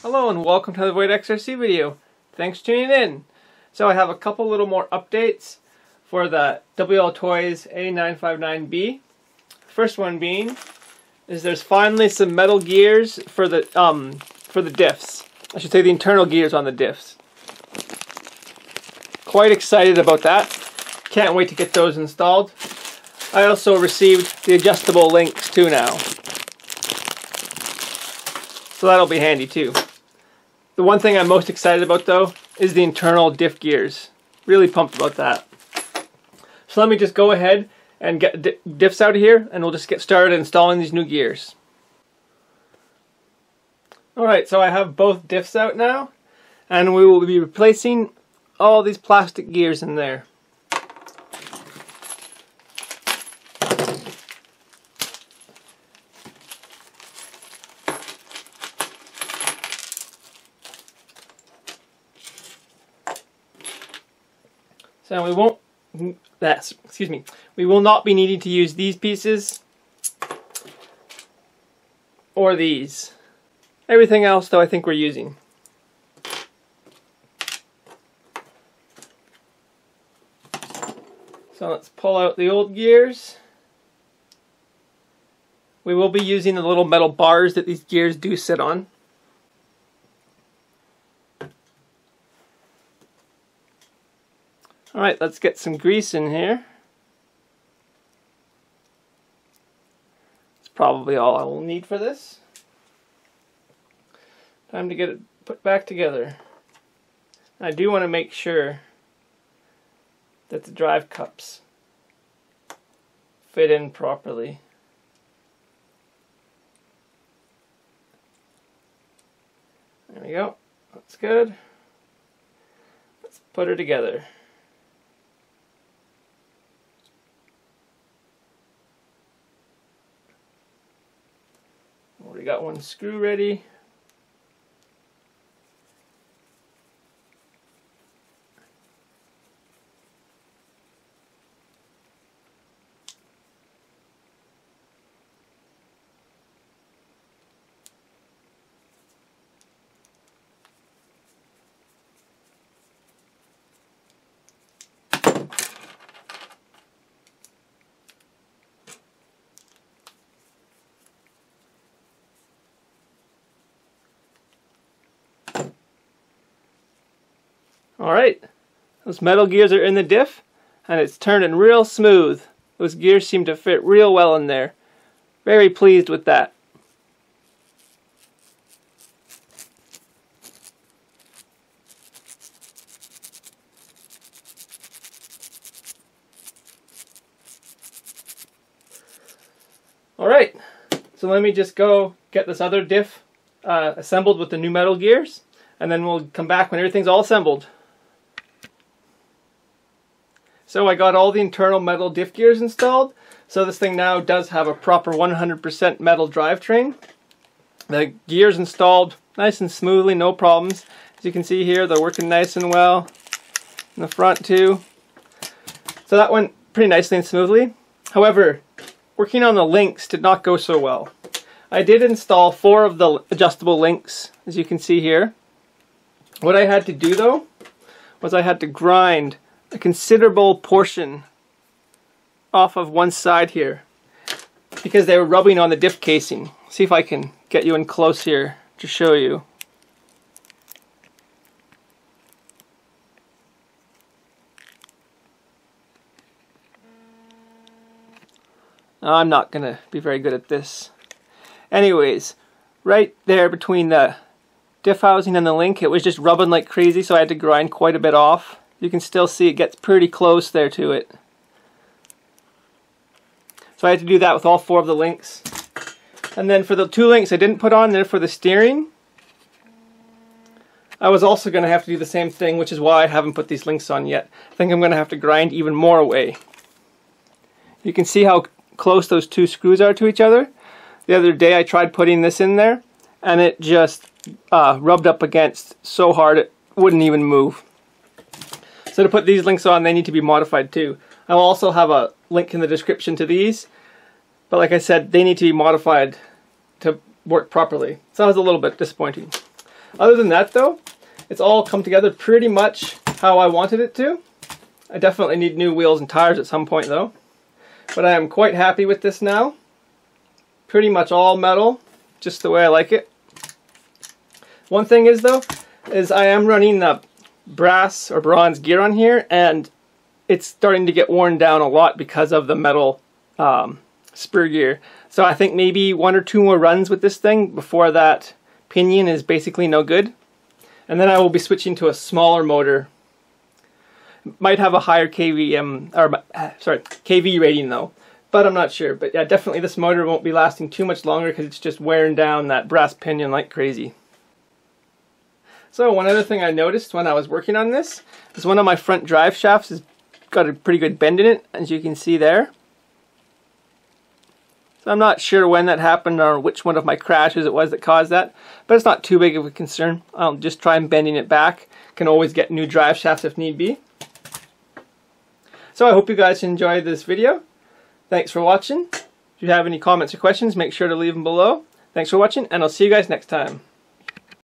Hello and welcome to the Wltoys XRC video. Thanks for tuning in. So I have a couple little more updates for the Wltoys A959B. First one being is there's finally some metal gears for the diffs. I should say the internal gears on the diffs. Quite excited about that. Can't wait to get those installed. I also received the adjustable links too now. So that'll be handy too. The one thing I'm most excited about though is the internal diff gears. Really pumped about that. So let me just go ahead and get diffs out of here and we'll just get started installing these new gears. Alright, so I have both diffs out now and we will be replacing all these plastic gears in there. So we will not be needing to use these pieces or these. Everything else though I think we're using. So let's pull out the old gears. We will be using the little metal bars that these gears do sit on. Alright, let's get some grease in here. That's probably all I will need for this. Time to get it put back together. I do want to make sure that the drive cups fit in properly. There we go. That's good. Let's put her together. Already got one screw ready. Alright, those metal gears are in the diff and it's turning real smooth. Those gears seem to fit real well in there. Very pleased with that. Alright, so let me just go get this other diff assembled with the new metal gears and then we'll come back when everything's all assembled. So I got all the internal metal diff gears installed. So this thing now does have a proper 100% metal drivetrain. The gears installed nice and smoothly, no problems. As you can see here, they're working nice and well. In the front too. So that went pretty nicely and smoothly. However, working on the links did not go so well. I did install 4 of the adjustable links, as you can see here. What I had to do though, was I had to grind a considerable portion off of one side here because they were rubbing on the diff casing. See if I can get you in close here to show you. I'm not gonna be very good at this. Anyways, right there between the diff housing and the link, it was just rubbing like crazy, so I had to grind quite a bit off. You can still see it gets pretty close there to it. So I had to do that with all 4 of the links. And then for the 2 links I didn't put on there for the steering, I was also going to have to do the same thing, which is why I haven't put these links on yet. I think I'm going to have to grind even more away. You can see how close those 2 screws are to each other. The other day I tried putting this in there and it just rubbed up against so hard it wouldn't even move. So to put these links on, they need to be modified too. I'll also have a link in the description to these, but like I said, they need to be modified to work properly. So that was a little bit disappointing. Other than that though, it's all come together pretty much how I wanted it to. I definitely need new wheels and tires at some point though. But I am quite happy with this now. Pretty much all metal, just the way I like it. One thing is though, is I am running the brass or bronze gear on here, and it's starting to get worn down a lot because of the metal spur gear. So I think maybe 1 or 2 more runs with this thing before that pinion is basically no good. And then I will be switching to a smaller motor. Might have a higher KV rating though, but I'm not sure. But yeah, definitely this motor won't be lasting too much longer because it's just wearing down that brass pinion like crazy. So one other thing I noticed when I was working on this is one of my front drive shafts has got a pretty good bend in it, as you can see there. So I'm not sure when that happened or which one of my crashes it was that caused that, but it's not too big of a concern. I'll just try and bending it back. Can always get new drive shafts if need be. So I hope you guys enjoyed this video. Thanks for watching. If you have any comments or questions, make sure to leave them below. Thanks for watching, and I'll see you guys next time.